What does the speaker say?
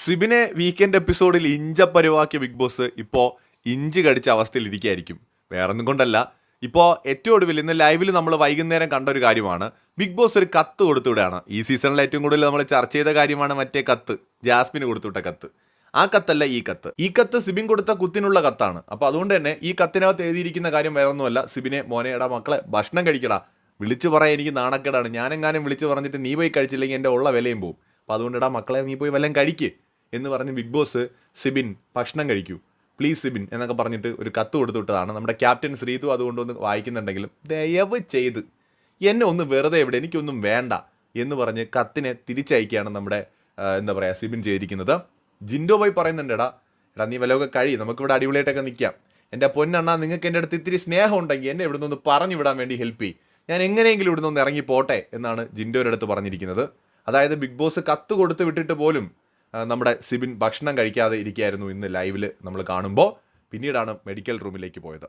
സിബിനെ weekend എപ്പിസോഡിൽ ഇഞ്ചപ്പരുവാക്കിയ big boss ഇപ്പോൾ inch കടിച്ച അവസ്ഥയിൽ ഇരിക്കുകയായിരിക്കും. വേറൊന്നും കൊണ്ടല്ല, ഇപ്പോൾ ഏറ്റവും ഒടുവിൽ ഇന്ന് ലൈവിൽ നമ്മൾ വൈകുന്നേരം കണ്ട ഒരു കാര്യമാണ്. ബിഗ് ബോസ് ഒരു കത്ത് കൊടുത്തുവിടുകയാണ്. ഈ സീസണിൽ ഏറ്റവും കൂടുതൽ നമ്മൾ ചർച്ച ചെയ്ത കാര്യമാണ് മറ്റേ കത്ത്, ജാസ്മിന് കൊടുത്തുവിട്ട കത്ത്. ആ കത്തല്ല ഈ കത്ത്. ഈ കത്ത് സിബിൻ കൊടുത്ത കുത്തിനുള്ള കത്താണ്. അപ്പോൾ അതുകൊണ്ട് തന്നെ ഈ കത്തിനകത്ത് എഴുതിയിരിക്കുന്ന കാര്യം വേറൊന്നുമല്ല, സിബിനെ മോനെടാ മക്കളെ ഭക്ഷണം കഴിക്കടാ, വിളിച്ചു പറയാൻ എനിക്ക് നാണക്കേടാണ്, ഞാനെങ്ങാനും വിളിച്ചു പറഞ്ഞിട്ട് നീ പോയി കഴിച്ചില്ലെങ്കിൽ എൻ്റെ ഉള്ള വിലയും പോവും, അപ്പോൾ അതുകൊണ്ടിടാ മക്കളെ നീ പോയി വല്ലതും കഴിക്ക് എന്ന് പറഞ്ഞ് ബിഗ് ബോസ് സിബിൻ ഭക്ഷണം കഴിക്കൂ പ്ലീസ് സിബിൻ എന്നൊക്കെ പറഞ്ഞിട്ട് ഒരു കത്ത് കൊടുത്തുവിട്ടതാണ്. നമ്മുടെ ക്യാപ്റ്റൻ ശ്രീതു അതുകൊണ്ടൊന്ന് വായിക്കുന്നുണ്ടെങ്കിലും ദയവ് ചെയ്ത് എന്നെ ഒന്ന് വെറുതെ എവിടെ, എനിക്കൊന്നും വേണ്ട എന്ന് പറഞ്ഞ് കത്തിനെ തിരിച്ചയക്കുകയാണ് നമ്മുടെ എന്താ പറയുക സിബിൻ ചെയ്തിരിക്കുന്നത്. ജിൻഡോ പോയി പറയുന്നുണ്ട്, എടാ നീ വല്ലതൊക്കെ നമുക്കിവിടെ അടിപൊളിയായിട്ടൊക്കെ നിൽക്കാം, എൻ്റെ പൊന്നെണ്ണ നിങ്ങൾക്ക് എൻ്റെ അടുത്ത് ഇത്തിരി സ്നേഹം ഉണ്ടെങ്കിൽ എന്നെ ഇവിടെ നിന്ന് പറഞ്ഞു വിടാൻ വേണ്ടി ഹെൽപ്പ് ചെയ്യും, ഞാൻ എങ്ങനെയെങ്കിലും ഇവിടെ നിന്ന് ഇറങ്ങി പോട്ടെ എന്നാണ് ജിൻഡോയുടെ അടുത്ത് പറഞ്ഞിരിക്കുന്നത്. അതായത് ബിഗ് ബോസ് കത്ത് കൊടുത്ത് വിട്ടിട്ട് പോലും നമ്മുടെ സിബിൻ ഭക്ഷണം കഴിക്കാതെ ഇരിക്കുകയായിരുന്നു ഇന്ന് ലൈവിൽ നമ്മൾ കാണുമ്പോൾ. പിന്നീടാണ് മെഡിക്കൽ റൂമിലേക്ക് പോയത്.